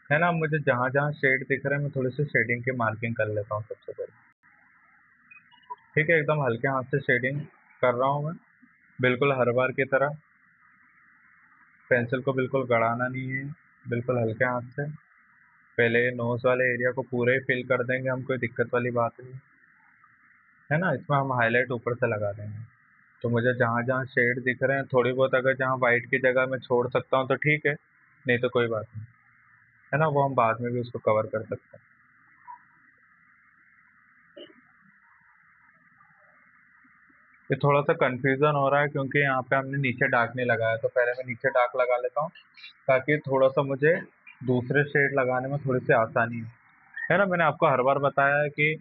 है ना, मुझे जहाँ जहाँ शेड दिख रहे हैं मैं थोड़ी सी शेडिंग की मार्किंग कर लेता हूँ सबसे पहले। ठीक है, एकदम हल्के हाथ से शेडिंग कर रहा हूँ मैं, बिल्कुल हर बार की तरह। पेंसिल को बिल्कुल गड़ाना नहीं है, बिल्कुल हल्के हाथ से। पहले नोज वाले एरिया को पूरे ही फिल कर देंगे, हम कोई दिक्कत वाली बात नहीं है ना। इसमें हम हाईलाइट ऊपर से लगा देंगे। तो मुझे जहाँ जहाँ शेड दिख रहे हैं थोड़ी बहुत, अगर जहाँ वाइट की जगह मैं छोड़ सकता हूँ तो ठीक है, नहीं तो कोई बात नहीं, है ना, वो हम बाद में भी उसको कवर कर सकते हैं। ये थोड़ा सा कंफ्यूजन हो रहा है क्योंकि यहाँ पे हमने नीचे डार्क नहीं लगाया, तो पहले मैं नीचे डार्क लगा लेता हूँ ताकि थोड़ा सा मुझे दूसरे शेड लगाने में थोड़ी सी आसानी है ना। मैंने आपको हर बार बताया है कि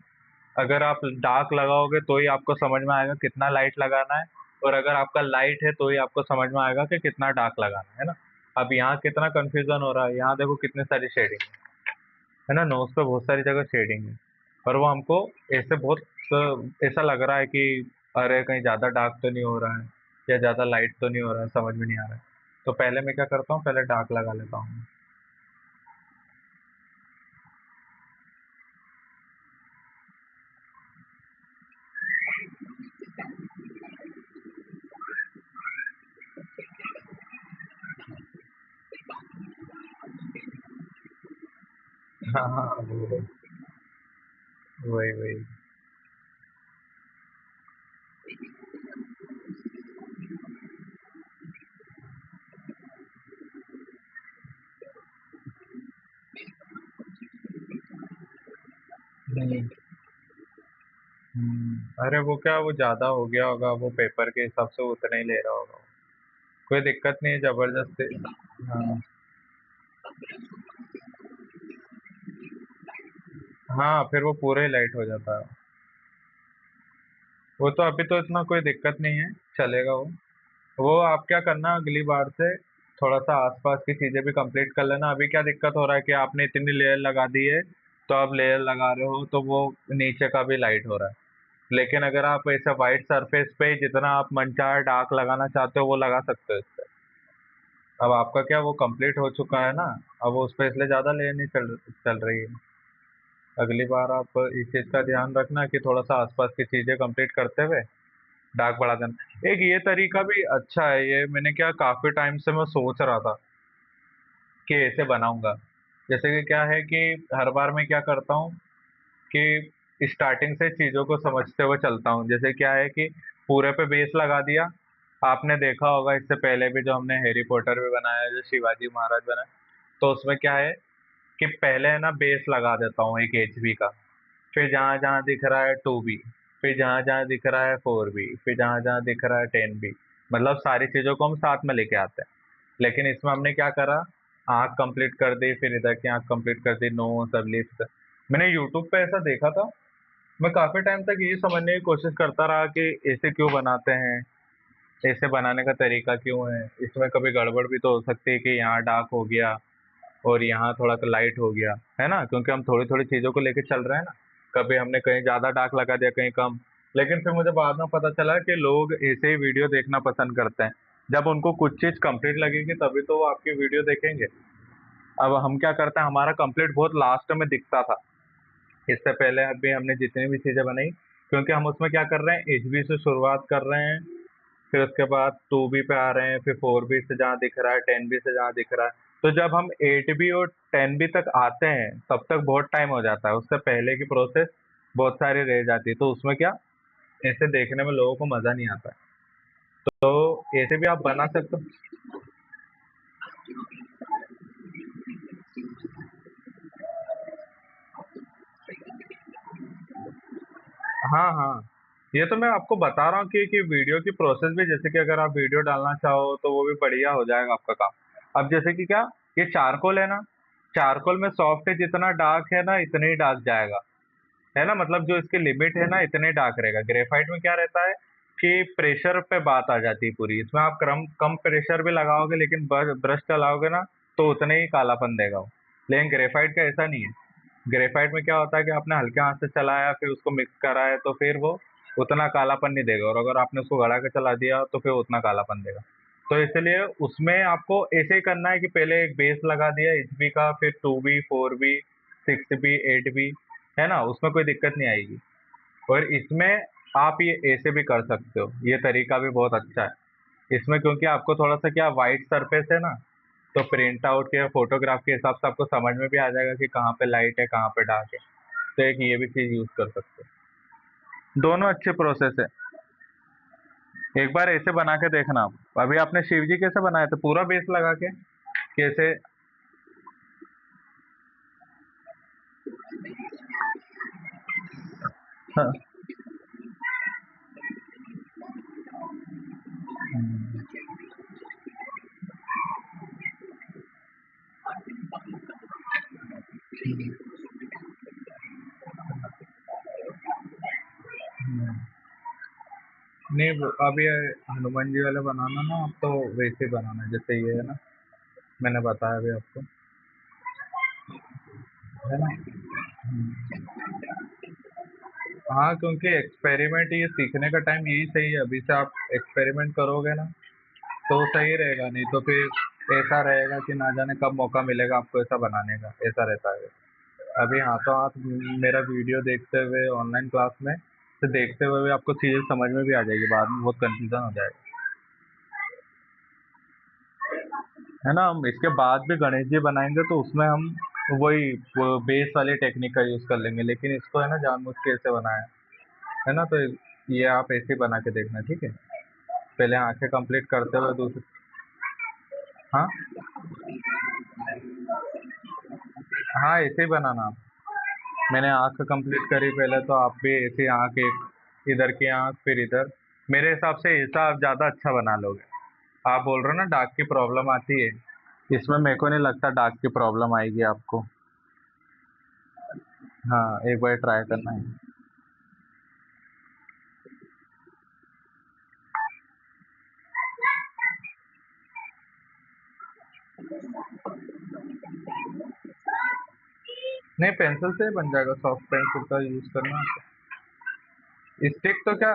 अगर आप डार्क लगाओगे तो ही आपको समझ में आएगा कितना लाइट लगाना है, और अगर आपका लाइट है तो ही आपको समझ में आएगा कि कितना डार्क लगाना है ना। अब यहाँ कितना कंफ्यूजन हो रहा है, यहाँ देखो कितनी सारी शेडिंग है ना, नोज पे बहुत सारी जगह शेडिंग है। और वो हमको ऐसे बहुत ऐसा लग रहा है कि अरे कहीं ज़्यादा डार्क तो नहीं हो रहा है या ज़्यादा लाइट तो नहीं हो रहा है, समझ में नहीं आ रहा है। तो पहले मैं क्या करता हूँ, पहले डार्क लगा लेता हूँ। हाँ हाँ, वही वही। हम्म, अरे वो क्या, वो ज़्यादा हो गया होगा, वो पेपर के हिसाब से वो उतना ही ले रहा होगा। कोई दिक्कत नहीं है, जबरदस्ती। हाँ हाँ, फिर वो पूरा ही लाइट हो जाता है। वो तो अभी तो इतना कोई दिक्कत नहीं है, चलेगा वो आप क्या करना अगली बार से, थोड़ा सा आसपास की चीजें भी कंप्लीट कर लेना। अभी क्या दिक्कत हो रहा है कि आपने इतनी लेयर लगा दी है, तो आप लेयर लगा रहे हो तो वो नीचे का भी लाइट हो रहा है। लेकिन अगर आप ऐसे वाइट सरफेस पे जितना आप मनचाहा डार्क लगाना चाहते हो वो लगा सकते हो इससे। अब आपका क्या वो कंप्लीट हो चुका है ना, अब वो उस पर इसलिए ज्यादा लेयर नहीं चल चल रही है। अगली बार आप इस चीज का ध्यान रखना कि थोड़ा सा आसपास की चीजें कंप्लीट करते हुए डार्क बढ़ा देना। एक ये तरीका भी अच्छा है, ये मैंने क्या काफी टाइम से मैं सोच रहा था कि ऐसे बनाऊंगा। जैसे कि क्या है कि हर बार मैं क्या करता हूँ कि स्टार्टिंग से चीजों को समझते हुए चलता हूँ। जैसे क्या है कि पूरे पे बेस लगा दिया, आपने देखा होगा इससे पहले भी जो हमने हैरी पॉटर भी बनाया, जो शिवाजी महाराज बनाया, तो उसमें क्या है कि पहले है ना बेस लगा देता हूँ एक एचबी का, फिर जहाँ जहाँ दिख रहा है 2B, फिर जहाँ जहाँ दिख रहा है 4B, फिर जहाँ जहाँ दिख रहा है 10B। मतलब सारी चीजों को हम साथ में लेके आते हैं। लेकिन इसमें हमने क्या करा, आँख कंप्लीट कर दी, फिर इधर की आँख कंप्लीट कर दी, नोज सब लिप्स। मैंने यूट्यूब पे ऐसा देखा था, मैं काफी टाइम तक ये समझने की कोशिश करता रहा कि ऐसे क्यों बनाते हैं, ऐसे बनाने का तरीका क्यों है, इसमें कभी गड़बड़ भी तो हो सकती है कि यहाँ डार्क हो गया और यहाँ थोड़ा सा लाइट हो गया, है ना, क्योंकि हम थोड़ी थोड़ी चीजों को लेके चल रहे हैं ना। कभी हमने कहीं ज्यादा डार्क लगा दिया, कहीं कम। लेकिन फिर मुझे बाद में पता चला कि लोग ऐसे ही वीडियो देखना पसंद करते हैं। जब उनको कुछ चीज कंप्लीट लगेगी तभी तो वो आपकी वीडियो देखेंगे। अब हम क्या करते हैं, हमारा कंप्लीट बहुत लास्ट में दिखता था, इससे पहले अभी हमने जितनी भी चीजें बनाई, क्योंकि हम उसमें क्या कर रहे हैं, एचबी से शुरुआत कर रहे हैं, फिर उसके बाद 2B पे आ रहे हैं, फिर 4B से जहाँ दिख रहा है, 10B से जहाँ दिख रहा है। तो जब हम 8B और 10B तक आते हैं तब तक बहुत टाइम हो जाता है, उससे पहले की प्रोसेस बहुत सारी रह जाती है, तो उसमें क्या, ऐसे देखने में लोगों को मजा नहीं आता है। तो ऐसे भी आप बना सकते हो। हाँ हाँ, ये तो मैं आपको बता रहा हूँ कि वीडियो की प्रोसेस भी, जैसे कि अगर आप वीडियो डालना चाहो तो वो भी बढ़िया हो जाएगा आपका काम। अब जैसे कि क्या, ये चारकोल है ना, चारकोल में सॉफ्ट है, जितना डार्क है ना इतने ही डार्क जाएगा, है ना, मतलब जो इसकी लिमिट है ना इतने डार्क रहेगा। ग्रेफाइट में क्या रहता है कि प्रेशर पे बात आ जाती है पूरी, इसमें आप कम कम प्रेशर भी लगाओगे लेकिन ब्रश चलाओगे ना तो उतने ही कालापन देगा वो। लेकिन ग्रेफाइट का ऐसा नहीं है। ग्रेफाइट में क्या होता है कि आपने हल्के हाथ से चलाया फिर उसको मिक्स करा है तो फिर वो उतना कालापन नहीं देगा, और अगर आपने उसको गड़ा के चला दिया तो फिर उतना कालापन देगा। तो इसलिए उसमें आपको ऐसे ही करना है कि पहले एक बेस लगा दिया एचबी का, फिर 2B 4B 6B 8B, है ना, उसमें कोई दिक्कत नहीं आएगी। और इसमें आप ये ऐसे भी कर सकते हो, ये तरीका भी बहुत अच्छा है इसमें, क्योंकि आपको थोड़ा सा क्या वाइट सरफेस है ना, तो प्रिंट आउट के फोटोग्राफ के हिसाब से आपको समझ में भी आ जाएगा कि कहाँ पे लाइट है कहाँ पे डार्क है। तो एक ये भी चीज यूज कर सकते हो, दोनों अच्छे प्रोसेस है। एक बार ऐसे बना के देखना आप। अभी आपने शिव जी कैसे बनाए थे, पूरा बेस लगा के कैसे? हाँ। हम्म, हम्म। नहीं अब ये हनुमान जी वाले बनाना ना आप, तो वैसे ही बनाना है जैसे ये है ना, मैंने बताया अभी आपको, है ना। हम्म। हाँ, क्योंकि एक्सपेरिमेंट, ये सीखने का टाइम यही सही है, अभी से आप एक्सपेरिमेंट करोगे ना तो सही रहेगा, नहीं तो फिर ऐसा रहेगा कि ना जाने कब मौका मिलेगा आपको ऐसा बनाने का, ऐसा रहता है। अभी हाथों हाथ मेरा वीडियो देखते हुए ऑनलाइन क्लास में, तो देखते हुए भी आपको चीजें समझ में भी आ जाएगी, बाद में बहुत कंफ्यूजन हो जाएगा, है ना। हम इसके बाद भी गणेश जी बनाएंगे तो उसमें हम वही वो बेस वाली टेक्निक का यूज कर लेंगे, लेकिन इसको है ना जानबूझ के ऐसे बनाया है ना, तो ये आप ऐसे ही बना के देखना, ठीक है। पहले आंखें कंप्लीट करते हुए दूसरी। हाँ, हाँ ऐसे ही बनाना आप। मैंने आंख कंप्लीट करी पहले, तो आप भी ऐसे ही आंख, एक इधर की आंख फिर इधर। मेरे हिसाब से ऐसा आप ज्यादा अच्छा बना लोगे। आप बोल रहे हो ना डार्क की प्रॉब्लम आती है, इसमें मेरे को नहीं लगता डार्क की प्रॉब्लम आएगी आपको। हाँ, एक बार ट्राई करना है। नहीं, पेंसिल से ही बन जाएगा, सॉफ्ट पेंसिल का यूज करना। स्टिक तो क्या,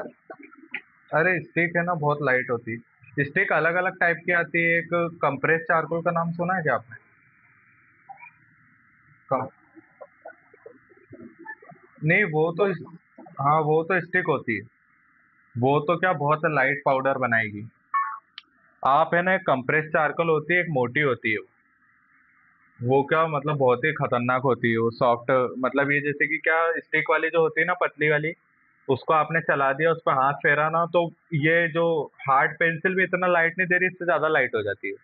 अरे स्टिक है ना बहुत लाइट होती है, स्टिक अलग अलग टाइप की आती है। एक कंप्रेस चारकोल का नाम सुना है क्या आपने? कम, नहीं वो तो, हाँ वो तो स्टिक होती है, वो तो क्या बहुत लाइट पाउडर बनाएगी। आप है ना, एक कंप्रेस चारकोल होती है, एक मोटी होती है, वो क्या मतलब बहुत ही खतरनाक होती है, वो सॉफ्ट, मतलब ये जैसे कि क्या, स्टिक वाली जो होती है ना पतली वाली, उसको आपने चला दिया, उस पर हाथ फेरा ना, तो ये जो हार्ड पेंसिल भी इतना लाइट नहीं दे रही, इससे ज्यादा लाइट हो जाती है।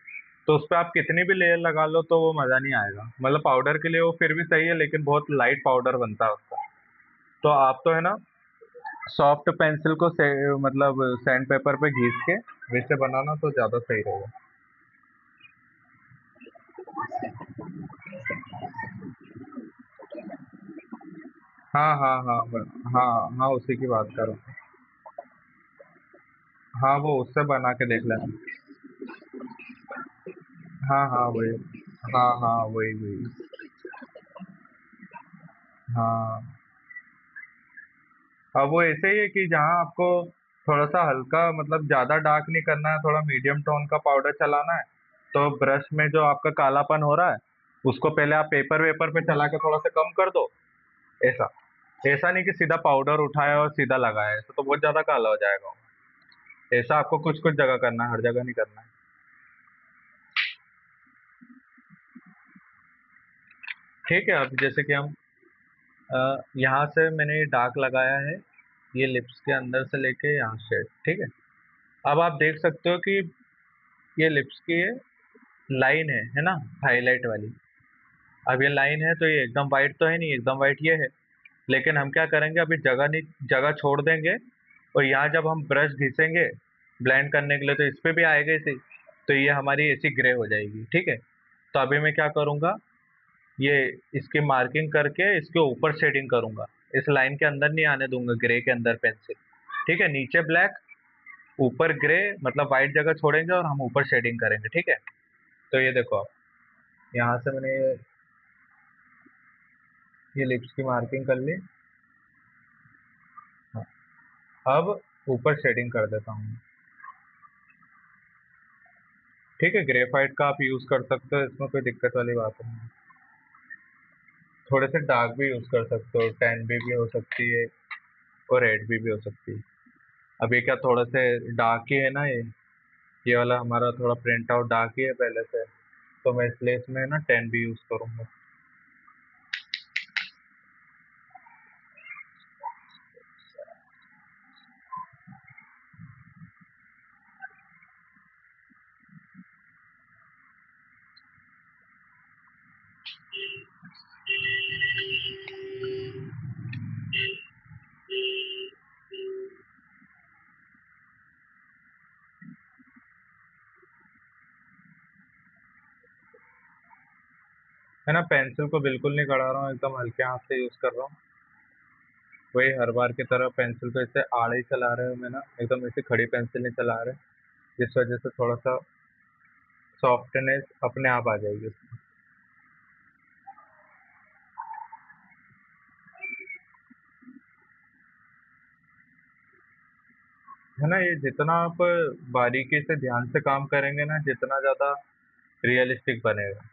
तो उस पर आप कितनी भी लेयर लगा लो तो वो मजा नहीं आएगा, मतलब पाउडर के लिए वो फिर भी सही है, लेकिन बहुत लाइट पाउडर बनता है उसका। तो आप तो है ना सॉफ्ट पेंसिल को मतलब सैंड पेपर पे घिस के वैसे बनाना तो ज्यादा सही रहेगा। हाँ हाँ हाँ हाँ हाँ, उसी की बात करो। हाँ, वो उससे बना के देख लेना। हाँ हाँ वही। हाँ हाँ वही वही। हाँ, अब वो ऐसे ही है कि जहाँ आपको थोड़ा सा हल्का, मतलब ज्यादा डार्क नहीं करना है, थोड़ा मीडियम टोन का पाउडर चलाना है, तो ब्रश में जो आपका कालापन हो रहा है उसको पहले आप पेपर वेपर पे चला के थोड़ा सा कम कर दो। ऐसा, ऐसा नहीं कि सीधा पाउडर उठाया और सीधा लगाया, ऐसा तो बहुत ज्यादा काला हो जाएगा। ऐसा आपको कुछ कुछ जगह करना है, हर जगह नहीं करना है। ठीक है, अब जैसे कि हम यहाँ से मैंने डार्क लगाया है, ये लिप्स के अंदर से लेके यहाँ से, ठीक है। अब आप देख सकते हो कि ये लिप्स की ये लाइन है ना, हाईलाइट वाली। अब ये लाइन है तो ये एकदम वाइट तो है नहीं, एकदम वाइट ये है, लेकिन हम क्या करेंगे, अभी जगह नहीं, जगह छोड़ देंगे, और यहाँ जब हम ब्रश घिसेंगे ब्लेंड करने के लिए, तो इस पे भी आएगा इसे, तो ये हमारी ऐसी ग्रे हो जाएगी, ठीक है। तो अभी मैं क्या करूँगा, ये इसकी मार्किंग करके इसके ऊपर शेडिंग करूंगा, इस लाइन के अंदर नहीं आने दूंगा, ग्रे के अंदर पेंसिल, ठीक है। नीचे ब्लैक, ऊपर ग्रे, मतलब वाइट जगह छोड़ेंगे और हम ऊपर शेडिंग करेंगे, ठीक है। तो ये देखो आप, यहाँ से मैंने ये लिप्स की मार्किंग कर ली। हाँ, अब ऊपर शेडिंग कर देता हूँ। ठीक है, ग्रेफाइट का आप यूज कर सकते हो, इसमें कोई दिक्कत वाली बात नहीं है। थोड़े से डार्क भी यूज कर सकते हो, टैन भी हो सकती है और रेड भी हो सकती है। अभी क्या थोड़ा से डार्क ही है ना ये वाला हमारा थोड़ा प्रिंट आउट डार्क ही है पहले से, तो मैं इसलिए इसमें ना टैन भी यूज करूंगा। है ना, पेंसिल को बिल्कुल नहीं गड़ा रहा हूँ, एकदम हल्के हाथ से यूज कर रहा हूँ। वही हर बार की तरह पेंसिल को ऐसे आड़े ही चला रहे हो मैं ना, एकदम ऐसे खड़ी पेंसिल नहीं चला रहे, जिस वजह से थोड़ा सा सॉफ्टनेस अपने आप आ जाएगी उसमें। है ना, ये जितना आप बारीकी से ध्यान से काम करेंगे ना, जितना ज्यादा रियलिस्टिक बनेगा।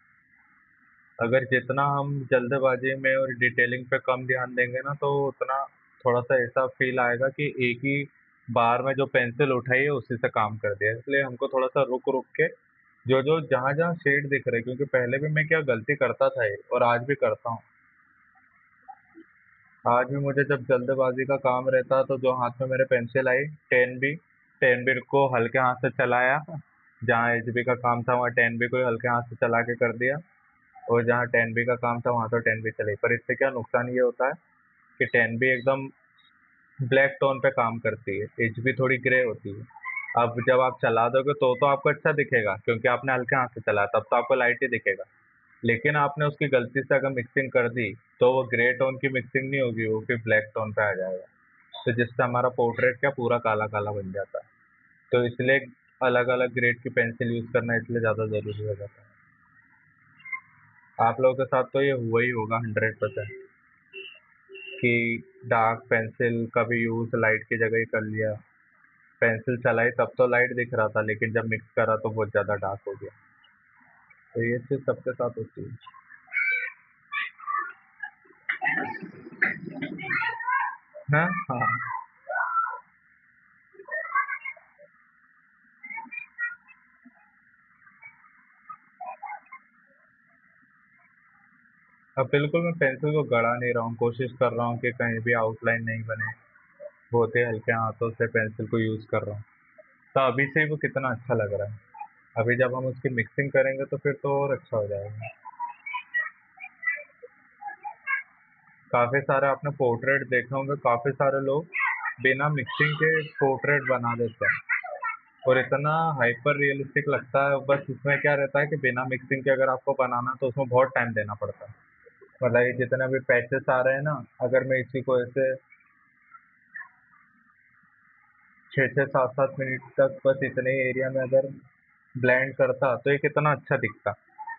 अगर जितना हम जल्दबाजी में और डिटेलिंग पे कम ध्यान देंगे ना, तो उतना थोड़ा सा ऐसा फील आएगा कि एक ही बार में जो पेंसिल उठाई है उसी से काम कर दिया। इसलिए हमको थोड़ा सा रुक रुक के जो जो जहाँ जहाँ शेड दिख रहे हैं, क्योंकि पहले भी मैं क्या गलती करता था ये, और आज भी करता हूँ। आज भी मुझे जब जल्दबाजी का काम रहता तो जो हाथ में मेरे पेंसिल आई, टेन बी को हल्के हाथ से चलाया, जहाँ एचबी का काम था वहाँ टेन बी को हल्के हाथ से चला के कर दिया, और जहाँ टेन बी का काम था वहाँ तो टेन बी चलाई। पर इससे क्या नुकसान ये होता है कि टेन बी एकदम ब्लैक टोन पे काम करती है, एचबी थोड़ी ग्रे होती है। अब जब आप चला दोगे तो आपको अच्छा दिखेगा, क्योंकि आपने हल्के हाथ से चलाया, तब तो आपको लाइट ही दिखेगा। लेकिन आपने उसकी गलती से अगर मिक्सिंग कर दी, तो वो ग्रे टोन की मिक्सिंग नहीं होगी, वो फिर ब्लैक टोन पे आ जाएगा। तो जिससे हमारा पोर्ट्रेट क्या पूरा काला काला बन जाता है। तो इसलिए अलग अलग ग्रेड की पेंसिल यूज करना इसलिए ज़्यादा ज़रूरी हो जाता है। आप लोगों के साथ तो ये हुआ ही होगा 100% कि डार्क पेंसिल का भी यूज लाइट की जगह ही कर लिया। पेंसिल चलाई तब तो लाइट दिख रहा था, लेकिन जब मिक्स करा तो बहुत ज़्यादा डार्क हो गया। तो ये चीज़ सबके साथ होती है। हाँ हाँ। अब बिल्कुल मैं पेंसिल को गड़ा नहीं रहा हूँ, कोशिश कर रहा हूँ कि कहीं भी आउटलाइन नहीं बने। बहुत ही हल्के हाथों से पेंसिल को यूज़ कर रहा हूँ। तो अभी से ही वो कितना अच्छा लग रहा है। अभी जब हम उसकी मिक्सिंग करेंगे तो फिर तो और अच्छा हो जाएगा। काफ़ी सारे आपने पोर्ट्रेट देखे होंगे, काफ़ी सारे लोग बिना मिक्सिंग के पोर्ट्रेट बना देते हैं, और इतना हाइपर रियलिस्टिक लगता है। बस इसमें क्या रहता है कि बिना मिक्सिंग के अगर आपको बनाना है, तो उसमें बहुत टाइम देना पड़ता है। मतलब ये जितने भी पैचेस आ रहे हैं ना, अगर मैं इसी को ऐसे 6-7 मिनट तक बस इतने ही एरिया में अगर ब्लेंड करता, तो ये कितना अच्छा दिखता।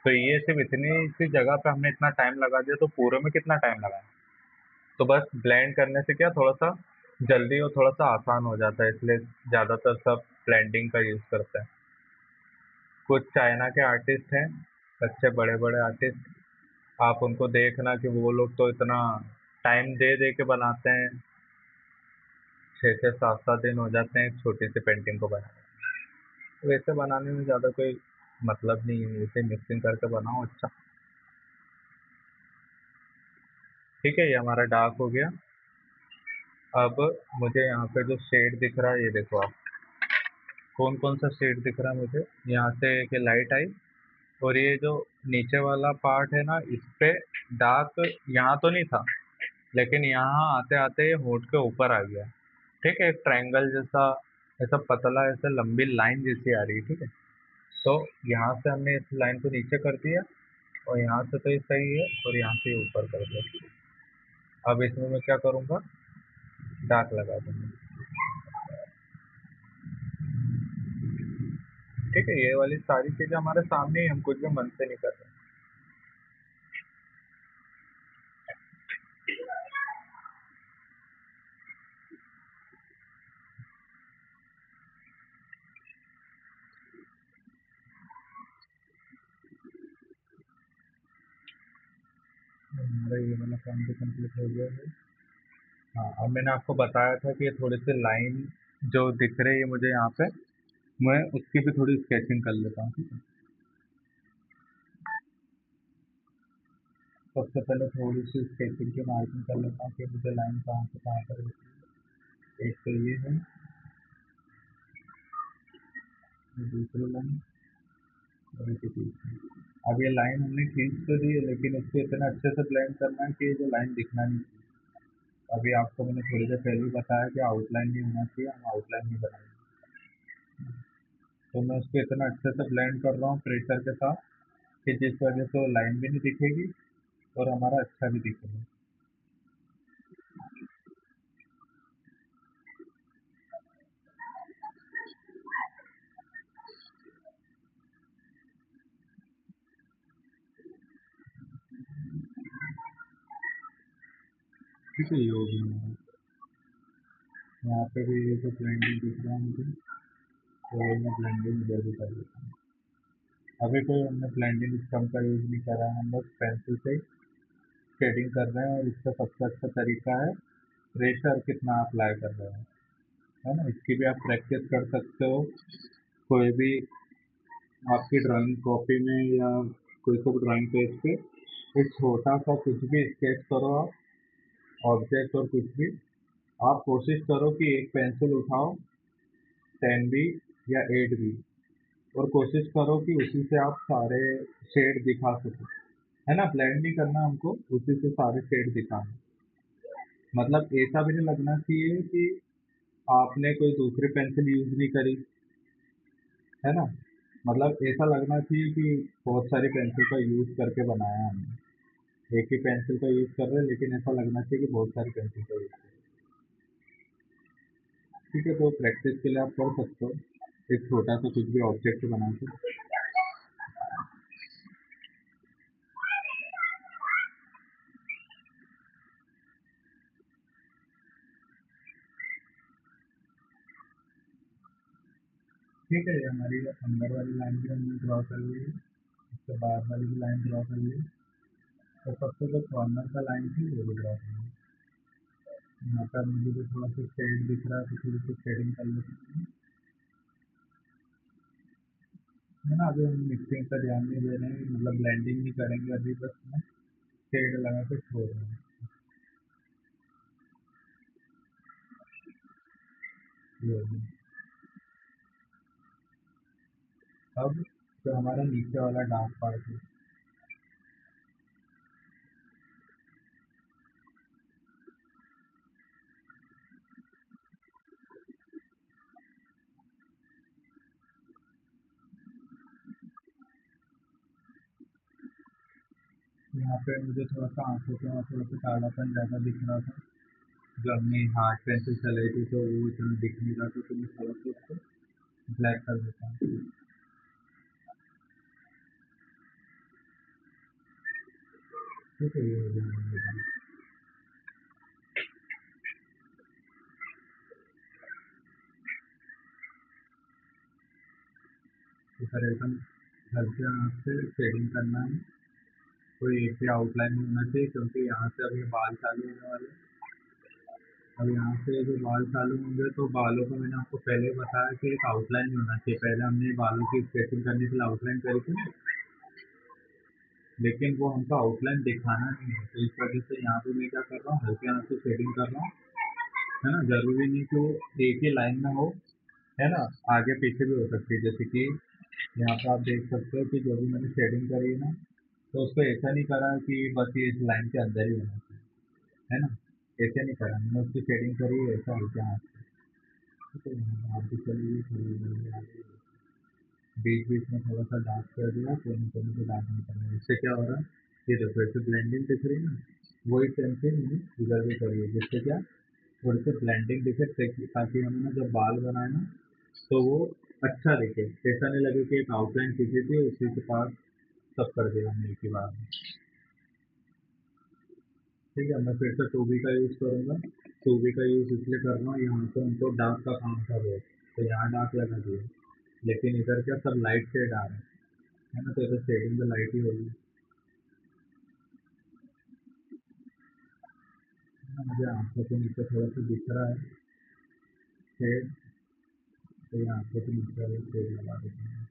तो ये सिर्फ इतनी सी जगह पे हमने इतना टाइम लगा दिया, तो पूरे में कितना टाइम लगा। तो बस ब्लेंड करने से क्या थोड़ा सा जल्दी और थोड़ा सा आसान हो जाता है, इसलिए ज़्यादातर सब ब्लेंडिंग का यूज़ करते हैं। कुछ चाइना के आर्टिस्ट हैं, अच्छे बड़े बड़े आर्टिस्ट, आप उनको देखना कि वो लोग तो इतना टाइम दे दे के बनाते हैं। 6-7 दिन हो जाते हैं एक छोटी सी पेंटिंग को बनाने। वैसे बनाने में ज़्यादा कोई मतलब नहीं है, वैसे मिक्सिंग करके बनाओ अच्छा। ठीक है, ये हमारा डार्क हो गया। अब मुझे यहाँ पे जो शेड दिख रहा है, ये देखो आप, कौन कौन सा शेड दिख रहा है मुझे। यहाँ से कि लाइट आई, और ये जो नीचे वाला पार्ट है ना, इस पे डार्क यहाँ तो नहीं था, लेकिन यहाँ आते आते ये होठ के ऊपर आ गया। ठीक है, एक ट्रायंगल जैसा ऐसा पतला ऐसा लंबी लाइन जैसी आ रही है। ठीक है, तो यहाँ से हमने इस लाइन को नीचे कर दिया, और यहाँ से तो ये सही है, और यहाँ से ये ऊपर कर दिया। अब इसमें मैं क्या करूँगा, डार्क लगा दूंगा। ठीक है, ये वाली सारी चीजें हमारे सामने ही, हम कुछ भी मन से नहीं कर रहे। काम भी कंप्लीट हो गया है। हाँ, अब मैंने आपको बताया था कि ये थोड़ी सी लाइन जो दिख रही है मुझे यहाँ पे, मैं उसकी भी थोड़ी स्केचिंग कर लेता हूँ, ठीक है। सबसे पहले थोड़ी सी स्केचिंग की मार्किंग कर लेता हूँ कि मुझे लाइन कहाँ से कहाँ पर होती है। एक तो ये है, ये दूसरी लाइन, और एक ये तीसरी। अब ये लाइन हमने खींच तो दी है, लेकिन इसको इतना अच्छे से ब्लेंड करना है कि ये जो लाइन दिखना नहीं चाहिए। अभी आपको मैंने थोड़ी देर पहले ही बताया कि आउटलाइन नहीं होना चाहिए, हम आउटलाइन नहीं बनाएंगे। तो मैं उसको इतना अच्छे से ब्लेंड कर रहा हूँ प्रेशर के साथ कि जिस वजह से वो लाइन भी नहीं दिखेगी और हमारा अच्छा भी दिखेगा। ठीक है, ये हो गया हमारा। यहाँ पे भी ये जो ब्लेंडिंग दिख रहा है मुझे, तो ये मैं ब्लेंडिंग इधर भी कर देता हूँ। अभी कोई हमने ब्लेंडिंग स्टम्प का यूज़ नहीं करा है, हम बस पेंसिल से शेडिंग कर रहे हैं। और इसका सबसे अच्छा तरीका है प्रेशर कितना अप्लाई कर रहे हैं, है ना। इसकी भी आप प्रैक्टिस कर सकते हो। कोई भी आपकी ड्राइंग कॉपी में या कोई सा ड्राइंग पेज पे एक छोटा सा कुछ भी स्केच करो आप, ऑब्जेक्ट और कुछ भी। आप कोशिश करो कि एक पेंसिल उठाओ, 10B या 8B, और कोशिश करो कि उसी से आप सारे शेड दिखा सको, है ना। ब्लेंड नहीं करना हमको, उसी से सारे शेड दिखाना। मतलब ऐसा भी नहीं लगना चाहिए कि आपने कोई दूसरी पेंसिल यूज नहीं करी, है ना। मतलब ऐसा लगना चाहिए कि बहुत सारी पेंसिल का यूज करके बनाया है हमने। एक ही पेंसिल का यूज कर रहे हैं, लेकिन ऐसा लगना चाहिए कि बहुत सारी पेंसिल का यूज कर रहे हैं। ठीक है, तो प्रैक्टिस के लिए आप कर सकते हो एक छोटा सा कुछ भी ऑब्जेक्ट बना के। ठीक है, ये हमारी अंदर वाली लाइन भी हमने ड्रॉ कर ली है, उसके बाद वाली भी लाइन ड्रॉ कर ली है। तो सबसे जो कॉर्नर का लाइन थी वो भी ड्रॉ कर ली। यहाँ पर मुझे जो थोड़ा सा शेड दिख रहा है, तो थोड़ी सी शेडिंग कर लेते हैं, है ना। अभी हम मिक्सिंग का ध्यान नहीं दे रहे हैं, मतलब ब्लेंडिंग नहीं करेंगे अभी, बस मैं शेड लगा के छोड़ रहा हूँ। ये हो गया। अब जो हमारा नीचे वाला डार्क पार्ट है, यहाँ पे मुझे थोड़ा सा आंखों के वहाँ थोड़ा सा कालापन ज़्यादा दिख रहा था। जब अपनी हार्ड पेंसिल चलाई थी तो वो इतना दिख नहीं रहा था, तो मैं थोड़ा सा उसको ब्लैक कर देता हूँ। ठीक है, ये हो गया मेरे पास। तो फिर एकदम हल्के हाथ से शेडिंग करना है, कोई एक भी आउटलाइन नहीं होना चाहिए, क्योंकि यहाँ से अभी बाल चालू होने वाले हैं। अब यहाँ से जो बाल चालू होंगे, तो बालों को मैंने आपको पहले ही बताया कि एक आउटलाइन नहीं होना चाहिए। पहले हमने बालों की स्केचिंग करने के लिए आउटलाइन करी थी ना, लेकिन वो हमको आउटलाइन दिखाना नहीं है। तो इस वजह से यहाँ पे मैं क्या कर रहा हूँ, हल्के हाथ से शेडिंग कर रहा हूँ, है ना। जरूरी नहीं कि वो एक ही लाइन में हो, है ना। आगे पीछे भी हो सकती है, जैसे कि यहाँ पे आप देख सकते हो कि जो भी मैंने शेडिंग करी है ना, तो उसको ऐसा नहीं करा कि बस ये इस लाइन के अंदर ही होना चाहिए, है ना। ऐसे नहीं करा मैंने, उसकी शेडिंग करी है ऐसा हल्के हाथ से। ठीक है, यहाँ आप भी चलिए थोड़ी बीच बीच में थोड़ा सा डार्क कर दिया, कोने कोने पे डार्क नहीं करना। इससे क्या हो रहा है, ये देखो ऐसे ब्लेंडिंग दिख रही है ना, वही सेम चीज मुझे इधर भी करिए, जिससे क्या थोड़ी सी ब्लेंडिंग दिखे, ताकि हमने जब बाल बनाए ना, तो वो अच्छा दिखे। ऐसा नहीं लगे कि एक आउटलाइन खींची थी उसी के पास सब कर दिया हमने एक ही बार में। ठीक है, मैं फिर से 2B का यूज़ करूँगा। 2B का यूज़ इसलिए कर रहा हूँ, यहाँ पे हमको डार्क का काम था बहुत, तो यहाँ डार्क लगा दिया। लेकिन इधर क्या सब लाइट शेड आ रहा है ना, तो इधर शेडिंग में लाइट ही होगी। मुझे आंखों के नीचे थोड़ा सा दिख रहा है शेड, तो ये आंखों के नीचे वाले शेड लगा देते हैं।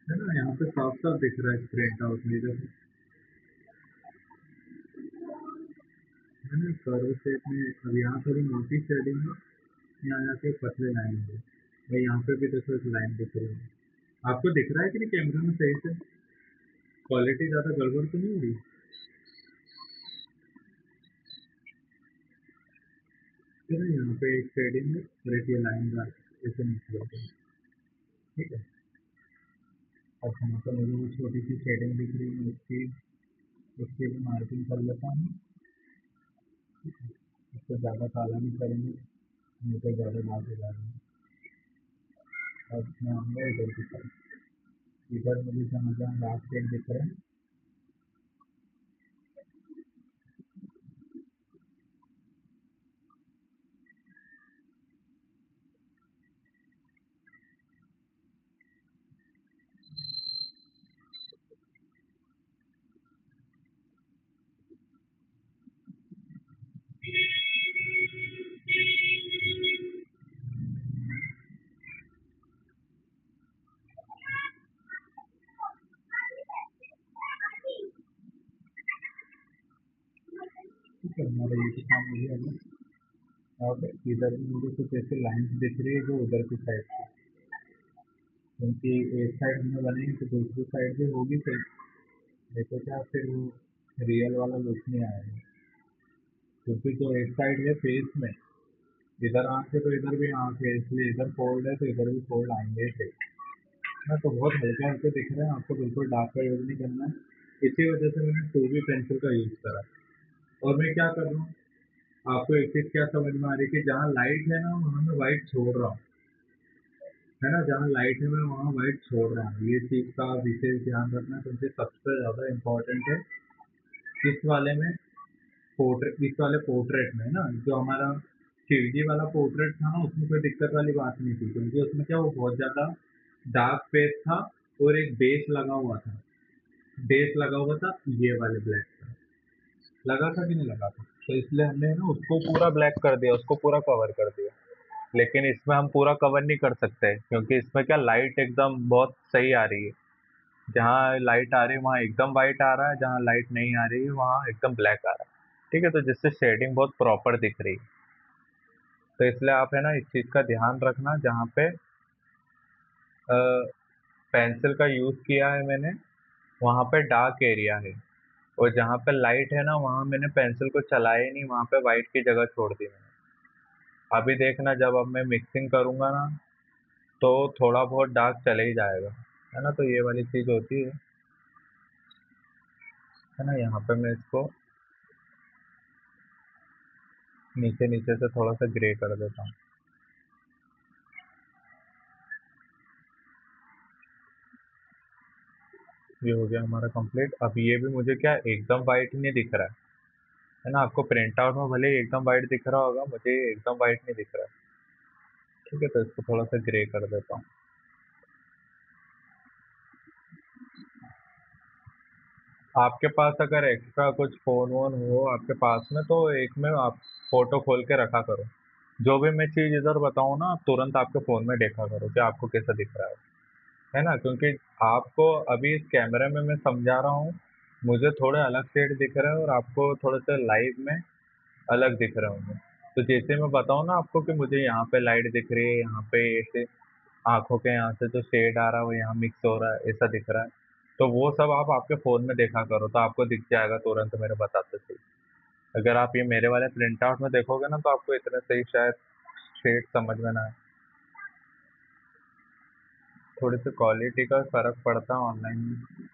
है ना, यहाँ पे साफ साफ दिख रहा है प्रिंट आउट में, इधर है ना कर्व शेप में। अब यहाँ थोड़ी मोटी शेडिंग है, यहाँ जाके पतले लाइन है, और यहाँ पे भी देखो एक लाइन दिख रही है। आपको दिख रहा है कि नहीं कैमरे में सही से? क्वालिटी ज़्यादा गड़बड़ तो नहीं हो रही? फिर ना यहाँ पे एक शेडिंग है और एक ये लाइन का ऐसे निकले थे, ठीक है। अब यहाँ पे मुझे वो छोटी सी शेडिंग दिख रही है, उसकी उसकी भी मार्किंग कर लेता हूँ। इसको ज़्यादा काला नहीं करेंगे, नहीं तो ज़्यादा दाग हो जाएगा। अब मैं आऊँगा इधर की साइड, इधर मुझे जहाँ जहाँ लास्ट शेड दिख रहे हैं, ठीक है। हमारा ये भी काम हो गया है। अब इधर भी मुझे कुछ ऐसे लाइन्स दिख रही है जो उधर की साइड से, क्योंकि एक साइड हमने बनाई है तो दूसरी साइड भी होगी सही। देखो क्या फिर वो रियल वाला लुक नहीं आएगा, क्योंकि जो एक साइड है फेस में, इधर आंख है तो इधर भी आंख है, इसलिए इधर फोल्ड है तो इधर भी फोल्ड आएंगे सही। हाँ, तो बहुत हल्के हल्के दिख रहे हैं आपको, बिल्कुल डार्क का यूज नहीं करना है। इसी वजह से मैंने 2B पेंसिल का यूज करा। और मैं क्या कर रहा हूँ, आपको एक चीज क्या समझ में आ रही है कि जहाँ लाइट है ना वहाँ मैं व्हाइट छोड़ रहा हूँ, है ना, जहाँ लाइट है मैं वहाँ व्हाइट छोड़ रहा हूँ। ये चीज का विशेष ध्यान रखना, क्योंकि सबसे ज्यादा इम्पोर्टेंट है इस वाले में। पोर्ट्रेट, इस वाले पोर्ट्रेट में ना, जो हमारा शिवजी वाला पोर्ट्रेट था ना, उसमें कोई दिक्कत वाली बात नहीं थी, क्योंकि उसमें क्या वो बहुत ज्यादा डार्क पेज था और एक बेस लगा हुआ था। बेस लगा हुआ था ये वाले ब्लैक का, लगा था कि नहीं लगा था, तो इसलिए हमने ना उसको पूरा ब्लैक कर दिया, उसको पूरा कवर कर दिया। लेकिन इसमें हम पूरा कवर नहीं कर सकते, क्योंकि इसमें क्या लाइट एकदम बहुत सही आ रही है। जहाँ लाइट आ रही है वहाँ एकदम वाइट आ रहा है, जहाँ लाइट नहीं आ रही है वहाँ एकदम ब्लैक आ रहा है। ठीक है, तो जिससे शेडिंग बहुत प्रॉपर दिख रही है। तो इसलिए आप है ना इस चीज़ का ध्यान रखना, जहाँ पे पेंसिल का यूज़ किया है मैंने वहाँ पे डार्क एरिया है, और जहाँ पे लाइट है ना वहाँ मैंने पेंसिल को चलाया ही नहीं, वहाँ पे वाइट की जगह छोड़ दी मैंने। अभी देखना जब अब मैं मिक्सिंग करूँगा ना, तो थोड़ा बहुत डार्क चले ही जाएगा, है ना। तो ये वाली चीज़ होती है ना। यहाँ पे मैं इसको नीचे नीचे से थोड़ा सा ग्रे कर देता हूँ। ये हो गया हमारा कंप्लीट। अब ये भी मुझे क्या एकदम वाइट नहीं दिख रहा है ना। आपको प्रिंट आउट में भले ही एकदम वाइट दिख रहा होगा, मुझे ये एकदम वाइट नहीं दिख रहा है। ठीक है, तो इसको थोड़ा सा ग्रे कर देता हूँ। आपके पास अगर एक्स्ट्रा कुछ फ़ोन वोन हो आपके पास में, तो एक में आप फ़ोटो खोल के रखा करो। जो भी मैं चीज़ इधर बताऊँ ना, आप तुरंत आपके फ़ोन में देखा करो कि आपको कैसा दिख रहा है ना। क्योंकि आपको अभी इस कैमरे में मैं समझा रहा हूँ, मुझे थोड़े अलग शेड दिख रहे हैं और आपको थोड़े से लाइव में अलग दिख रहे होंगे। तो जैसे मैं बताऊँ ना आपको कि मुझे यहाँ पे लाइट दिख रही है, यहाँ पे ऐसे आँखों के यहाँ से जो शेड आ रहा है वो यहाँ मिक्स हो रहा है, ऐसा दिख रहा है। तो वो सब आप आपके फ़ोन में देखा करो, तो आपको दिख जाएगा तुरंत मेरे बताते थे। अगर आप ये मेरे वाले प्रिंट आउट में देखोगे ना, तो आपको इतने सही शायद शेड समझ में ना आए। थोड़ी सी क्वालिटी का फ़र्क पड़ता है ऑनलाइन में।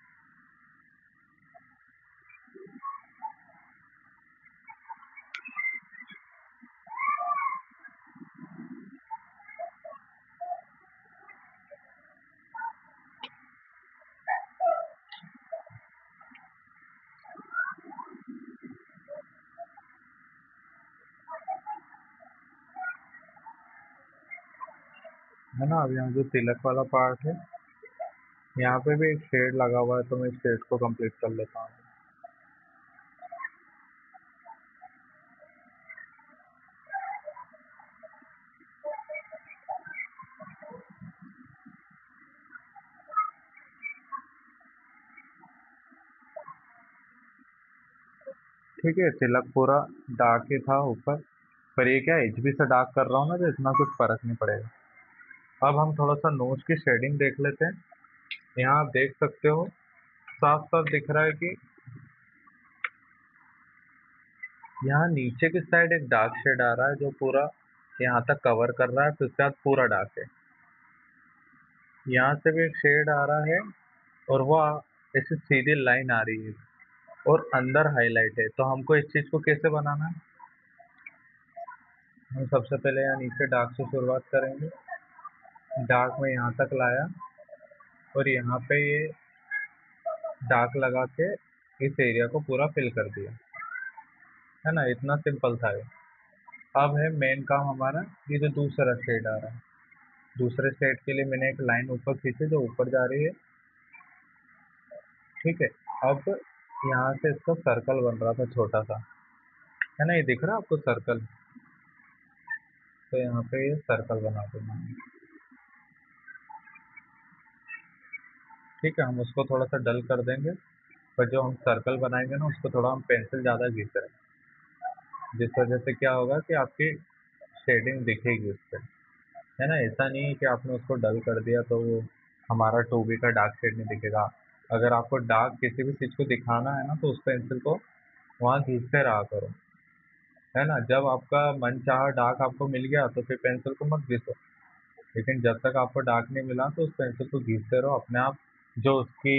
है ना। अब यहाँ जो तिलक वाला पार्ट है, यहाँ पे भी एक शेड लगा हुआ है, तो मैं इस शेड को कंप्लीट कर लेता हूँ। ठीक है, तिलक पूरा डार्क ही था ऊपर, पर ये क्या एचबी से डार्क कर रहा हूँ ना, तो इतना कुछ फर्क नहीं पड़ेगा। अब हम थोड़ा सा नोज की शेडिंग देख लेते हैं। यहाँ आप देख सकते हो, साफ साफ दिख रहा है कि यहाँ नीचे की साइड एक डार्क शेड आ रहा है, जो पूरा यहाँ तक कवर कर रहा है, फिर उसके बाद पूरा डार्क है। यहाँ से भी एक शेड आ रहा है, और वो ऐसे सीधी लाइन आ रही है, और अंदर हाईलाइट है। तो हमको इस चीज को कैसे बनाना है, हम सबसे पहले यहाँ नीचे डार्क से शुरुआत करेंगे। डार्क में यहाँ तक लाया, और यहाँ पे ये डार्क लगा के इस एरिया को पूरा फिल कर दिया, है ना। इतना सिंपल था ये। अब है मेन काम हमारा, ये जो दूसरा शेड आ रहा है, दूसरे शेड के लिए मैंने एक लाइन ऊपर खींची जो ऊपर जा रही है। ठीक है। अब यहाँ से इसका सर्कल बन रहा था छोटा सा, है ना, ये दिख रहा है आपको सर्कल। तो यहाँ पे ये सर्कल बना देना है। ठीक है, हम उसको थोड़ा सा डल कर देंगे, पर जो हम सर्कल बनाएंगे ना, उसको थोड़ा हम पेंसिल ज़्यादा घिस रहे हैं, जिस वजह से क्या होगा कि आपकी शेडिंग दिखेगी उस पर, है ना। ऐसा नहीं है कि आपने उसको डल कर दिया तो वो हमारा 2B का डार्क शेड नहीं दिखेगा। अगर आपको डार्क किसी भी चीज़ को दिखाना है ना, तो उस पेंसिल को वहाँ घिसते रहा करो, है ना। जब आपका मन चाहा डार्क आपको मिल गया, तो फिर पेंसिल को मत घिसो। लेकिन जब तक आपको डार्क नहीं मिला, तो उस पेंसिल को घिसते रहो, अपने आप जो उसकी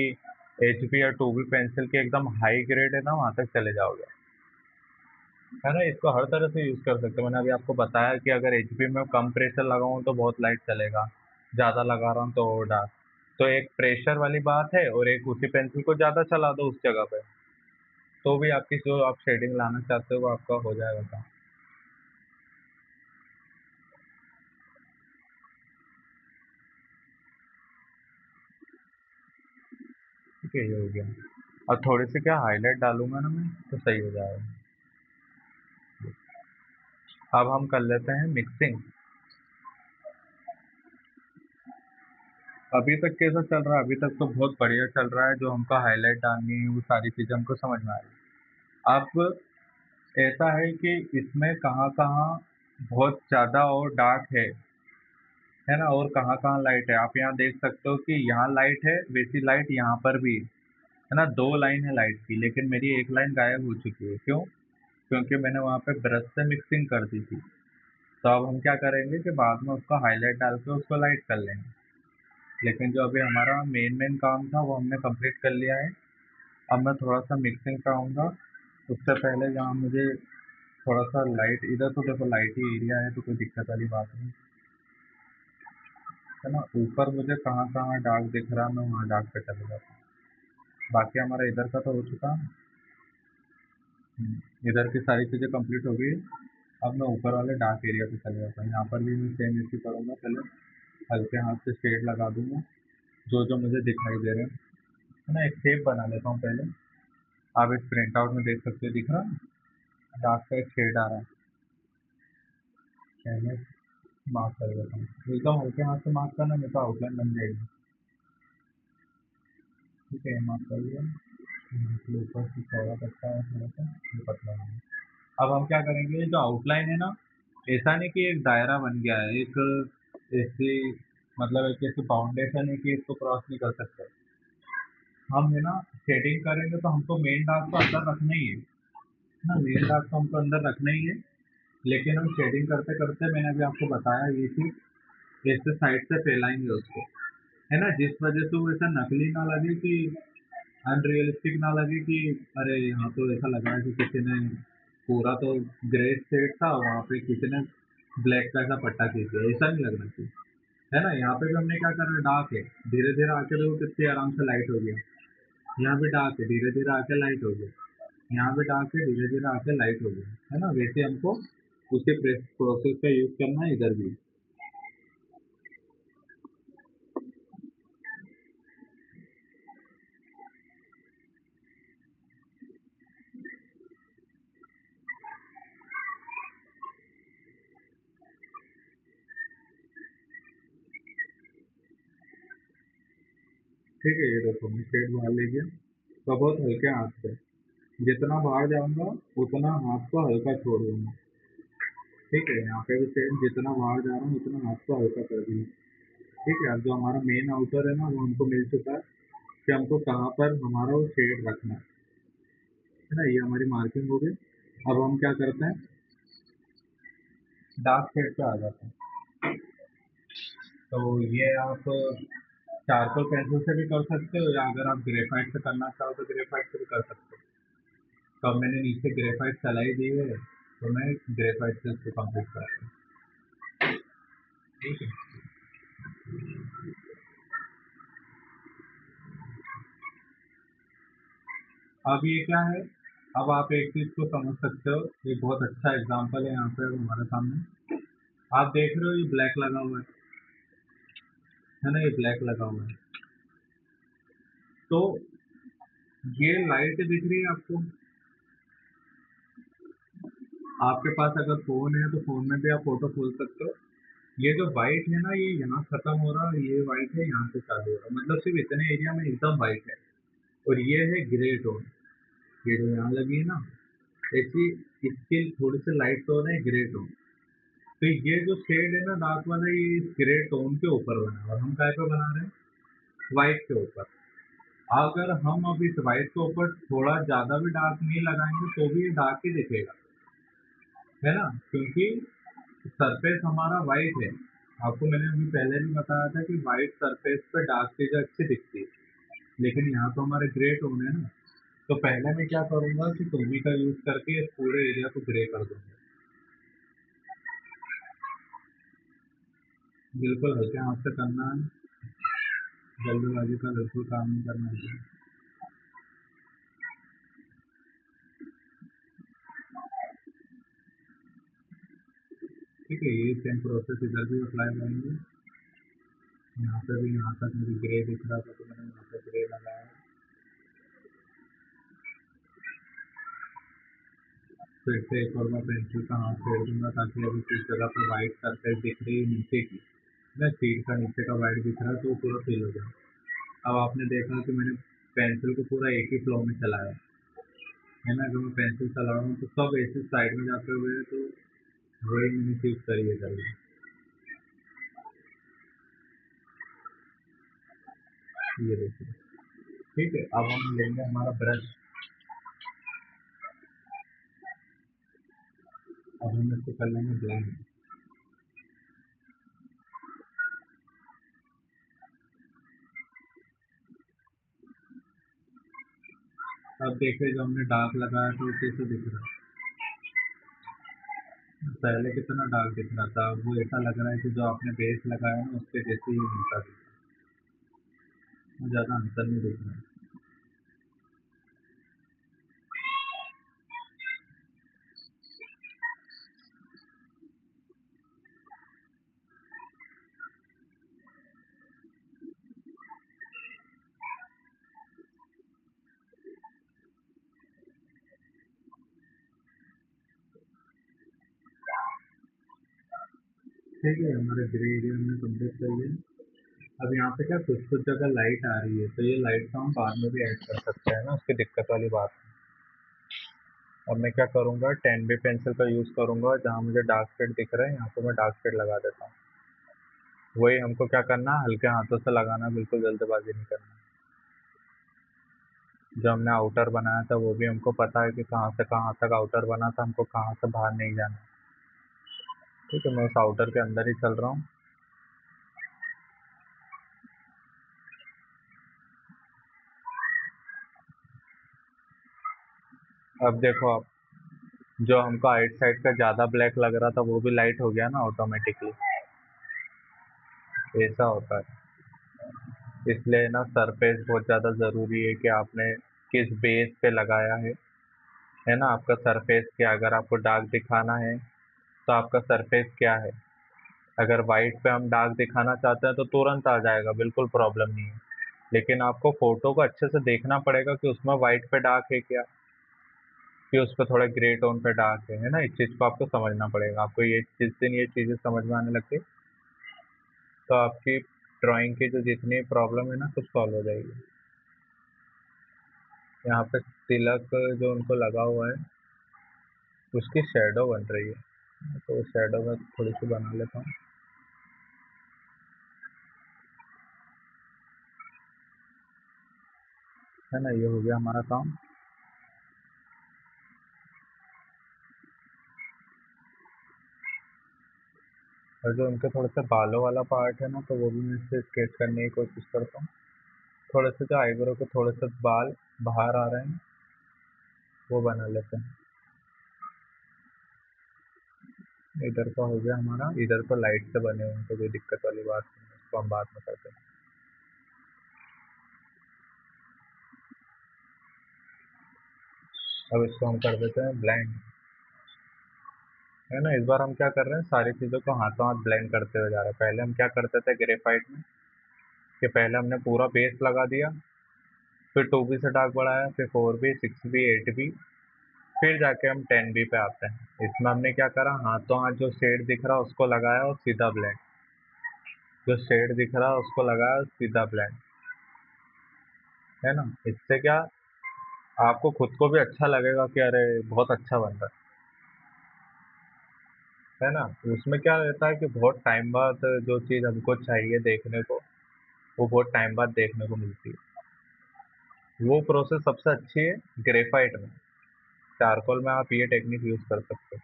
HB या 2B पेंसिल की एकदम हाई ग्रेड है ना, वहाँ तक चले जाओगे, है ना। इसको हर तरह से यूज़ कर सकते हो। मैंने अभी आपको बताया कि अगर HB में कम प्रेशर लगाऊं तो बहुत लाइट चलेगा, ज़्यादा लगा रहा हूँ तो और डार्क। तो एक प्रेशर वाली बात है, और एक उसी पेंसिल को ज़्यादा चला दो उस जगह पे, तो भी आपकी जो आप शेडिंग लाना चाहते हो वो आपका हो जाएगा काम। ठीक है, ये हो गया। और थोड़ी सी क्या हाईलाइट डालूंगा ना मैं, तो सही हो जाएगा। अब हम कर लेते हैं मिक्सिंग। अभी तक कैसा चल रहा है, अभी तक तो बहुत बढ़िया चल रहा है। जो हमको हाईलाइट डालनी है वो सारी चीज़ें हमको समझ में आ रही है। अब ऐसा है कि इसमें कहाँ कहाँ बहुत ज़्यादा और डार्क है ना, और कहाँ कहाँ लाइट है। आप यहाँ देख सकते हो कि यहाँ लाइट है, वैसी लाइट यहाँ पर भी है ना। दो लाइन है लाइट की, लेकिन मेरी एक लाइन गायब हो चुकी है। क्यों? क्योंकि मैंने वहाँ पे ब्रश से मिक्सिंग कर दी थी। तो अब हम क्या करेंगे कि बाद में उसको हाईलाइट डाल के उसको लाइट कर लेंगे। लेकिन जो अभी हमारा मेन मेन काम था वो हमने कंप्लीट कर लिया है। अब मैं थोड़ा सा मिक्सिंग पे आऊँगा। उससे पहले जहाँ मुझे थोड़ा सा लाइट, इधर तो देखो लाइट ही एरिया है, तो कोई दिक्कत वाली बात नहीं, है ना। ऊपर मुझे कहाँ कहाँ डार्क दिख रहा है, मैं वहाँ डार्क पे चले जाता हूँ। बाकी हमारा इधर का तो हो चुका है। इधर की सारी चीज़ें कंप्लीट हो गई। अब मैं ऊपर वाले डार्क एरिया पे चले जाता हूँ। यहाँ पर भी मैं सेम इसी करूँगा। पहले हल्के हाथ से शेड लगा दूंगा जो जो मुझे दिखाई दे रहे हैं, है ना। एक शेप बना लेता हूँ पहले। आप इस प्रिंट आउट में देख सकते हो, दिख रहा है डार्क का एक शेड आ रहा है। पहले मार्क कर देता हूँ, एकदम हल्के हाथ से मार्क करना, नहीं तो आउटलाइन बन जाएगी। ठीक है, मार्क कर लिया। फिर ऊपर से चौड़ा करता है थोड़ा सा, फिर पतला होगा। अब हम क्या करेंगे, जो आउटलाइन है ना, ऐसा नहीं कि एक दायरा बन गया है, एक ऐसी, मतलब एक ऐसी फाउंडेशन है कि इसको क्रॉस नहीं कर सकते। हम है ना शेडिंग करेंगे तो हमको मेन डार्क तो अंदर रखना ही है ना, मेन डार्क तो हमको अंदर रखना ही है। लेकिन हम शेडिंग करते करते, मैंने अभी आपको बताया ये चीज, ऐसे साइड से फैलाएंगे उसको, है ना, जिस वजह से वो ऐसा नकली ना लगे, कि अनरियलिस्टिक ना लगे कि अरे यहाँ तो ऐसा लग रहा है कि किसी ने पूरा तो ग्रे शेड था, वहाँ पे किसी ने ब्लैक का ऐसा पट्टा खींच दिया, ऐसा नहीं लगना चाहिए, है ना। यहाँ पे भी हमने क्या करना, डार्क है, धीरे धीरे आके देखो कितनी आराम से लाइट हो गया। यहाँ पे डार्क है, धीरे धीरे आके लाइट हो गया। यहाँ पे डार्क है, धीरे धीरे आके लाइट हो गया, है ना। वैसे हमको उसी प्रोसेस का यूज करना है इधर भी। ठीक है, ये देखो मैं शेड बाहर ले गया, तो बहुत हल्के हाथ से, जितना बाहर जाऊंगा उतना हाथ को हल्का छोड़ दूंगा। ठीक है, यहाँ पे भी सेम, जितना बाहर जा रहा हूँ उतना हाथ को हल्का कर दिया। ठीक है, अब जो हमारा मेन आउटर है ना, वो हमको मिल चुका है कि हमको कहाँ पर हमारा वो शेड रखना है ना। ये हमारी मार्किंग हो गई। अब हम क्या करते हैं, डार्क शेड पे आ जाते हैं। तो ये आप चारकोल पेंसिल से भी कर सकते हो, या अगर आप ग्रेफाइट से करना चाहो तो ग्रेफाइट से भी कर सकते हो। तो अब मैंने नीचे ग्रेफाइट चलाई दी है, तो मैं ग्रेफाइट से इसको कंप्लीट करता हूँ। ठीक है, अब ये क्या है, अब आप एक चीज को समझ सकते हो, ये बहुत अच्छा एग्जांपल है यहाँ पे हमारे सामने। आप देख रहे हो ये ब्लैक लगा हुआ है ना, ये ब्लैक लगा हुआ है। तो ये लाइट दिख रही है आपको, आपके पास अगर फोन है तो फोन में भी आप फोटो खोल सकते हो। ये जो वाइट है ना, ये यहाँ खत्म हो रहा है, ये वाइट है यहाँ से चालू हो रहा है, मतलब सिर्फ इतने एरिया में एकदम वाइट है। और ये है ग्रे टोन, ये जो यहाँ लगी है ना, ऐसी इसके थोड़ी सी लाइट टोन है ग्रे टोन। तो ये जो शेड है ना डार्क वाला, ये इस ग्रे टोन के ऊपर बना है, और हम काय पे बना रहे हैं, व्हाइट के ऊपर। अगर हम अब इस व्हाइट के ऊपर थोड़ा ज्यादा भी डार्क नहीं लगाएंगे तो भी ये डार्क ही दिखेगा, है ना, क्योंकि सरफेस हमारा व्हाइट है। आपको मैंने अभी पहले भी बताया था कि व्हाइट सरफेस पे डार्क चीजें अच्छी दिखती है, लेकिन यहाँ तो हमारे ग्रे टोन है ना। तो पहले मैं क्या करूंगा कि टोमी का यूज करके इस पूरे एरिया को ग्रे कर दूंगा। बिल्कुल हल्के हाथ से करना है, जल्दबाजी का बिल्कुल काम नहीं करना चाहिए। ठीक है, ये सेम प्रोसेस इधर भी अप्लाई करेंगे। यहाँ पे भी, यहाँ तक मुझे ग्रे दिख रहा था तो मैंने यहाँ पे ग्रे लगाया। फिर से एक और मैं पेंसिल का हाथ फेर दूंगा, ताकि अभी किस जगह पे व्हाइट सरफेस दिख रही है नीचे की, ना सीट का नीचे का व्हाइट दिख रहा है, तो वो पूरा फिल हो जाए। अब आपने देखा कि मैंने पेंसिल को पूरा एक ही फ्लो में चलाया है ना। अगर मैं पेंसिल चला रहा हूँ तो सब ऐसे साइड में जाते हुए, तो वही मैंने चीज करी है करी। ये देखिए। ठीक है, अब हम लेंगे हमारा ब्रश। अब हम इसको कर लेंगे ब्लैंक। अब देखिए जो हमने डार्क लगाया तो कैसे दिख रहा है, पहले कितना डार्क दिख रहा था, अब वो ऐसा लग रहा है कि जो आपने बेस लगाया ना उसके जैसे ही मिलता दिख रहा है, ज़्यादा अंतर नहीं दिख रहा है। ठीक है, हमारे ग्रे एरिया हमने कंप्लीट कर लिया। अब यहाँ पे क्या कुछ कुछ जगह लाइट आ रही है, तो ये लाइट का हम बाद में भी ऐड कर सकते हैं ना, उसकी दिक्कत वाली बात है। अब मैं क्या करूँगा, 10B पेंसिल का यूज़ करूँगा, जहाँ मुझे डार्क शेड दिख रहा है यहाँ पे मैं डार्क शेड लगा देता हूँ। वही हमको क्या करना है, हल्के हाथों से लगाना है, बिल्कुल जल्दबाजी नहीं करना। जो हमने आउटर बनाया था वो भी हमको पता है कि कहाँ से कहाँ तक आउटर बना था, हमको कहाँ से बाहर नहीं जाना। ठीक है, मैं उस आउटर के अंदर ही चल रहा हूँ। अब देखो आप, जो हमको आइट साइड का ज़्यादा ब्लैक लग रहा था वो भी लाइट हो गया ना ऑटोमेटिकली। ऐसा होता है, इसलिए ना सरफेस बहुत ज़्यादा ज़रूरी है कि आपने किस बेस पे लगाया है ना, आपका सरफेस क्या, अगर आपको डार्क दिखाना है तो आपका सरफेस क्या है। अगर वाइट पे हम डार्क दिखाना चाहते हैं तो तुरंत आ जाएगा, बिल्कुल प्रॉब्लम नहीं है। लेकिन आपको फोटो को अच्छे से देखना पड़ेगा कि उसमें वाइट पे डार्क है क्या, कि उस पर थोड़ा ग्रे टोन पे डार्क है ना। इस चीज़ को आपको समझना पड़ेगा। आपको ये जिस दिन ये चीज़ें समझ में आने लगती तो आपकी ड्राइंग की जो जितनी प्रॉब्लम है ना सब सॉल्व हो जाएगी। यहाँ पे तिलक जो उनको लगा हुआ है उसकी शेडो बन रही है, तो शेडो में थोड़ी सी बना लेता हूँ। है ना, ये हो गया हमारा काम। और जो उनके थोड़े से बालों वाला पार्ट है ना, तो वो भी मैं इससे स्केच करने की कोशिश करता हूँ। थोड़े से जो आईब्रो के थोड़े से बाल बाहर आ रहे हैं वो बना लेते हैं। इधर का हो गया हमारा, इधर तो लाइट से बने हुए हैं तो कोई दिक्कत वाली बात नहीं है, उसको हम बाद में करते हैं। अब इसको हम कर देते हैं ब्लेंड। है ना, इस बार हम क्या कर रहे हैं, सारी चीज़ों को हाथों हाथ ब्लेंड करते हुए जा रहे हैं। पहले हम क्या करते थे ग्रेफाइट में, कि पहले हमने पूरा बेस लगा दिया, फिर 2B से डार्क बढ़ाया, फिर 4B 6B 8B, फिर जाके हम 10B पे आते हैं। इसमें हमने क्या करा, हाथों हाथ जो शेड दिख रहा उसको लगाया और सीधा ब्लेंड, जो शेड दिख रहा उसको लगाया और सीधा ब्लेंड। है ना, इससे क्या आपको खुद को भी अच्छा लगेगा कि अरे बहुत अच्छा बन रहा है ना। उसमें क्या रहता है कि बहुत टाइम बाद जो चीज़ हमको चाहिए देखने को, वो बहुत टाइम बाद देखने को मिलती है। वो प्रोसेस सबसे अच्छी है ग्रेफाइट में। चारकोल में आप ये टेक्निक यूज कर सकते हो।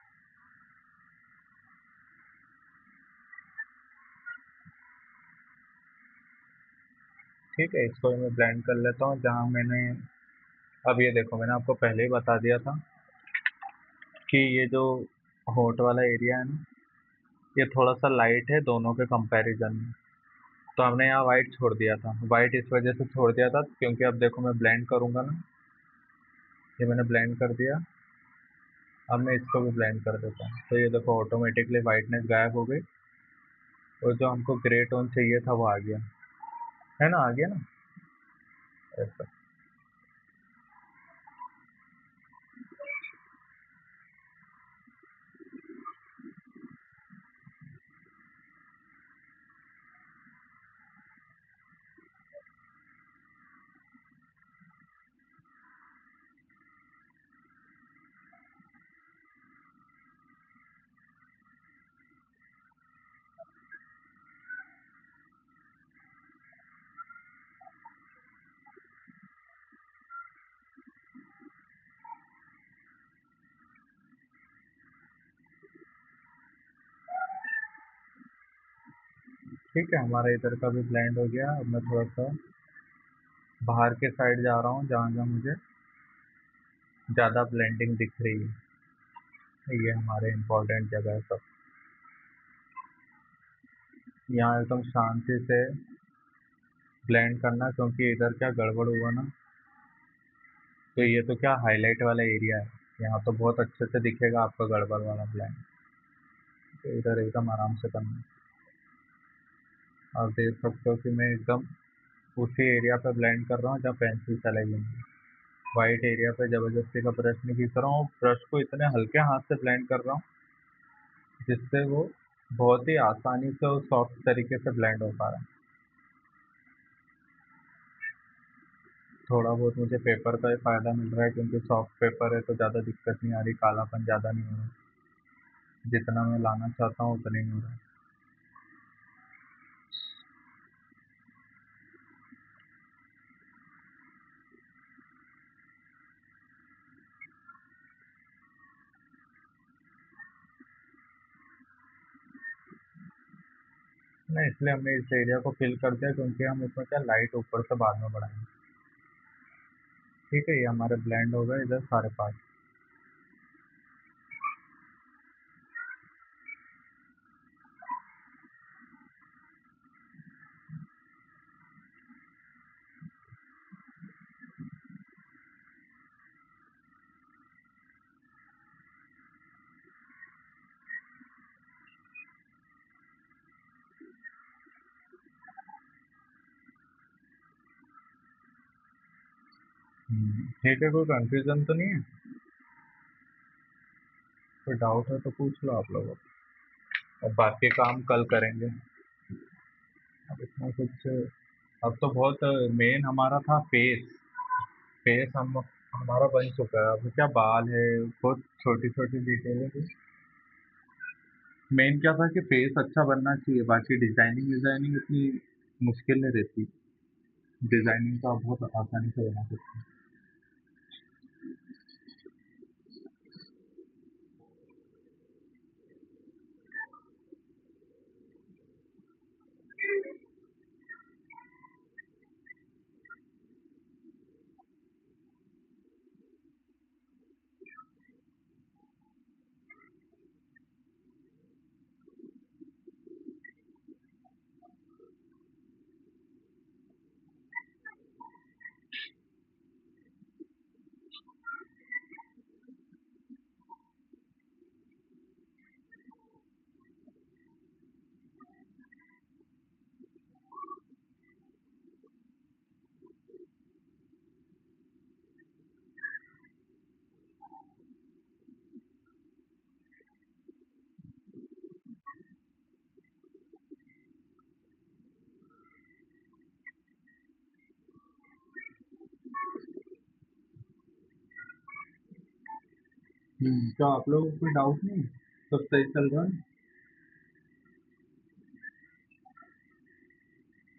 ठीक है, इसको मैं ब्लेंड कर लेता हूँ जहाँ मैंने, अब ये देखो मैंने आपको पहले ही बता दिया था कि ये जो होठ वाला एरिया है ना, ये थोड़ा सा लाइट है दोनों के कंपैरिजन में। तो हमने यहाँ वाइट छोड़ दिया था, वाइट इस वजह से छोड़ दिया था क्योंकि अब देखो मैं ब्लेंड करूंगा ना, ये मैंने ब्लेंड कर दिया। अब मैं इसको भी ब्लेंड कर देता हूँ, तो ये देखो ऑटोमेटिकली वाइटनेस गायब हो गई और जो हमको ग्रे टोन चाहिए था वो आ गया। है ना, आ गया ना, ऐसा। ठीक है, हमारा इधर का भी ब्लेंड हो गया। अब मैं थोड़ा सा बाहर के साइड जा रहा हूँ जहाँ जहाँ मुझे ज़्यादा ब्लेंडिंग दिख रही है। ये हमारे इम्पोर्टेंट जगह है सब। यहाँ एकदम शांति से ब्लेंड करना, क्योंकि इधर क्या गड़बड़ हुआ ना, तो ये तो क्या हाईलाइट वाला एरिया है, यहाँ तो बहुत अच्छे से दिखेगा आपका गड़बड़ वाला ब्लेंड। तो इधर एकदम आराम से करना। आप देख सकते हो कि मैं एकदम उसी एरिया पे ब्लेंड कर रहा हूँ जहाँ पेंसिल चलेगी। वाइट एरिया पे ज़बरदस्ती का ब्रश नहीं खींच रहा हूँ, ब्रश को इतने हल्के हाथ से ब्लेंड कर रहा हूँ जिससे वो बहुत ही आसानी से और सॉफ्ट तरीके से ब्लेंड हो पा रहा है। थोड़ा बहुत मुझे पेपर का ही फ़ायदा मिल रहा है क्योंकि सॉफ्ट पेपर है तो ज़्यादा दिक्कत नहीं आ रही, कालापन ज़्यादा नहीं हो रहा। जितना मैं लाना चाहता हूँ उतना ही हो रहा है। नहीं, इसलिए हमने इस एरिया को फिल कर दिया क्योंकि हम इसमें क्या लाइट ऊपर से बाद में बढ़ाएंगे। ठीक है, ये हमारे ब्लेंड हो गए इधर सारे पार्ट। ठीक है, कोई कंफ्यूजन तो नहीं है? कोई डाउट है तो पूछ लो आप लोगों को, और बाकी काम कल करेंगे। अब इसमें कुछ, अब तो बहुत मेन हमारा था फेस। फेस हम हमारा बन चुका है, अब क्या बाल है, बहुत छोटी छोटी डिटेल है। मेन क्या था कि फेस अच्छा बनना चाहिए, बाकी डिजाइनिंग डिजाइनिंग इतनी मुश्किल नहीं रहती। डिजाइनिंग तो आप बहुत आसानी से बना सकते हैं। तो आप लोगों को कोई डाउट नहीं? सब सही चल रहा है?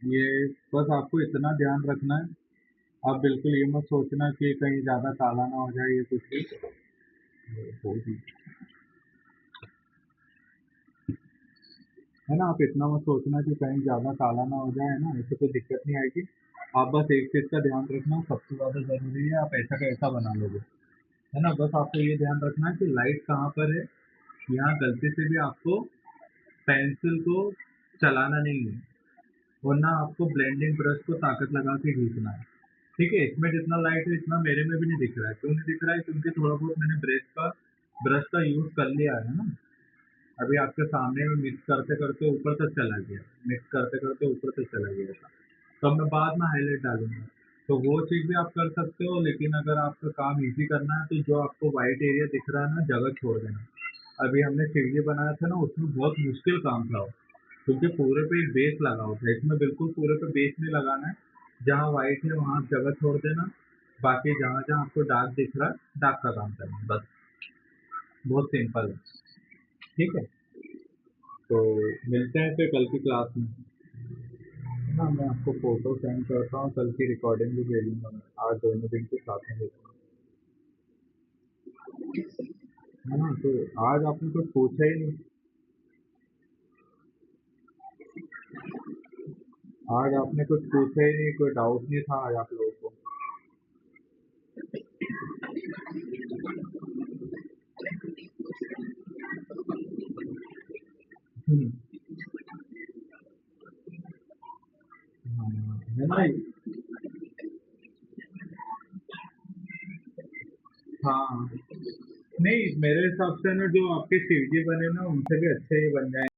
ये बस आपको इतना ध्यान रखना है, आप बिल्कुल ये मत सोचना कि कहीं ज़्यादा काला ना हो जाए, ये कुछ भी होगी, है ना? आप इतना मत सोचना कि कहीं ज़्यादा काला ना हो जाए, है ना? ऐसे कोई दिक्कत नहीं आएगी। आप बस एक चीज़ का ध्यान रखना, सबसे ज़्यादा ज़रूरी है आप ऐसा का ऐसा बना लोगे, है ना? बस आपको ये ध्यान रखना है कि लाइट कहाँ पर है। यहाँ गलती से भी आपको पेंसिल को चलाना नहीं है, वरना आपको ब्लेंडिंग ब्रश को ताकत लगा के खींचना है। ठीक है, इसमें जितना लाइट है इतना मेरे में भी नहीं दिख रहा है। क्यों नहीं दिख रहा है? क्योंकि थोड़ा बहुत मैंने ब्रश का यूज कर लिया है ना। अभी आपके सामने में मिक्स करते करते ऊपर तक चला गया, मिक्स करते करते ऊपर तक चला गया था। तो अब मैं बाद में हाईलाइट डालूंगा, तो वो चीज़ भी आप कर सकते हो। लेकिन अगर आपका काम इजी करना है तो जो आपको वाइट एरिया दिख रहा है ना, जगह छोड़ देना। अभी हमने सीढ़ी बनाया था ना, उसमें बहुत मुश्किल काम था वो, क्योंकि पूरे पे एक बेस लगा हुआ था। इसमें बिल्कुल पूरे पे बेस नहीं लगाना है। जहाँ व्हाइट है वहाँ आप जगह छोड़ देना। बाकी जहाँ जहाँ आपको डार्क दिख रहा है डार्क का काम करना है, बस। बहुत सिंपल है। ठीक है, तो मिलते हैं फिर कल की क्लास में। हाँ, मैं आपको फोटो सेंड करता हूँ, कल की रिकॉर्डिंग भी भेजूंगा मैं। आज दोनों दिन के साथ में भेजूंगा, है ना? तो आज आपने कुछ पूछा ही नहीं। आज आपने कुछ पूछा ही नहीं, कोई डाउट नहीं था आज आप लोगों को। हम्म, हाँ, है ना? हाँ, नहीं, मेरे हिसाब से ना जो आपके शिवजी बने ना उनसे भी अच्छे ही बन जाएंगे।